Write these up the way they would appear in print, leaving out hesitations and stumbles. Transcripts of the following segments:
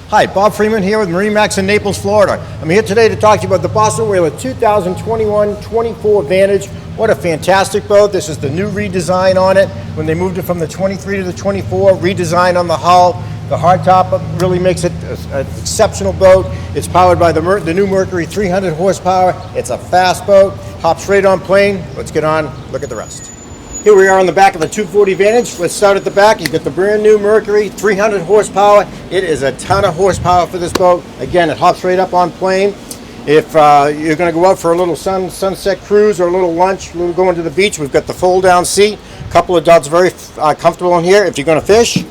Hi, Bob Freeman here with MarineMax in Naples, Florida. I'm here today to talk to you about the Boston Whaler 2021-24 Vantage. What a fantastic boat. This is the new redesign on it. When they moved it from the 23 to the 24, redesign on the hull. The hardtop really makes it an exceptional boat. It's powered by the new Mercury 300 horsepower. It's a fast boat, hops right on plane. Let's get on, look at the rest. Here we are on the back of the 240 Vantage. Let's start at the back. You've got the brand new Mercury 300 horsepower. It is a ton of horsepower for this boat. Again, it hops right up on plane. If you're going to go out for a little sunset cruise or a little lunch, going to the beach, we've got the fold down seat. A couple of adults very comfortable in here. If you're going to fish,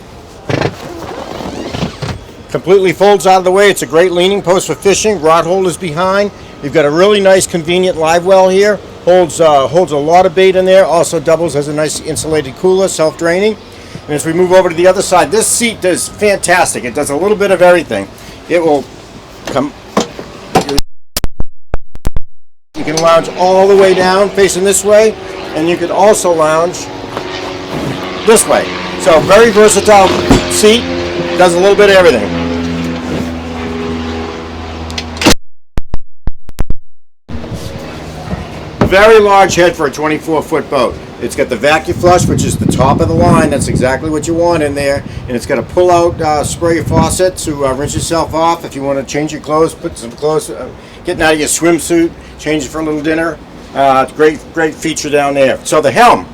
completely folds out of the way. It's a great leaning post for fishing. Rod holders behind. You've got a really nice convenient live well here. Holds a lot of bait in there. Also doubles as a nice insulated cooler, self-draining. And as we move over to the other side, this seat does fantastic. It does a little bit of everything. It will come. You can lounge all the way down facing this way, and you could also lounge this way. So very versatile seat. Does a little bit of everything. Very large head for a 24-foot boat. It's got the vacuum flush, which is the top of the line. That's exactly what you want in there. And it's got a pull-out spray faucet to rinse yourself off if you want to change your clothes, put some clothes, getting out of your swimsuit, change it for a little dinner. Great feature down there. So the helm,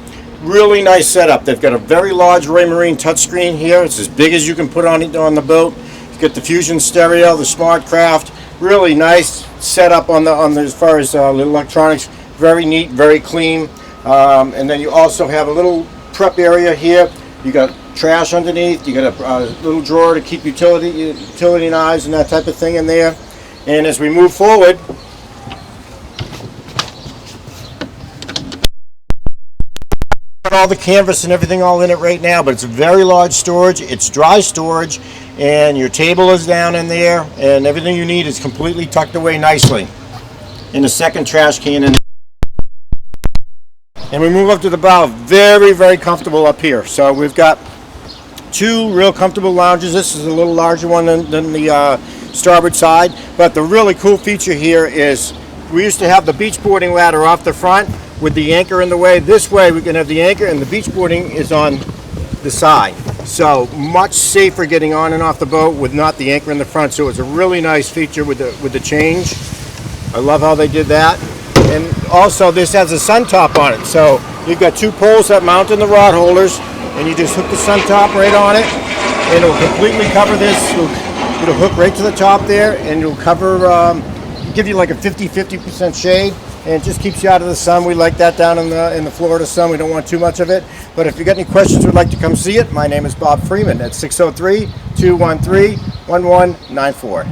really nice setup. They've got a very large Raymarine touchscreen here. It's as big as you can put on the boat. You've got the Fusion stereo, the SmartCraft. Really nice setup on the as far as the electronics. Very neat, very clean, and then you also have a little prep area here. You got trash underneath. You got a little drawer to keep utility knives and that type of thing in there. And as we move forward, got all the canvas and everything all in it right now, but it's a very large storage. It's dry storage, and your table is down in there, and everything you need is completely tucked away nicely in the second trash can. And we move up to the bow. Very, very comfortable up here. So we've got two real comfortable lounges. This is a little larger one than the starboard side. But the really cool feature here is we used to have the beach boarding ladder off the front with the anchor in the way. This way we can have the anchor and the beach boarding is on the side. So much safer getting on and off the boat with not the anchor in the front. So it's a really nice feature with the change. I love how they did that. And also this has a sun top on it, so you've got two poles that mount in the rod holders, and you just hook the sun top right on it, and it'll completely cover this. It'll hook right to the top there, and it'll cover, give you like a 50% shade, and it just keeps you out of the sun. We like that down in the Florida sun. We don't want too much of it. But if you got any questions or would like to come see it, my name is Bob Freeman at 603-213-1194.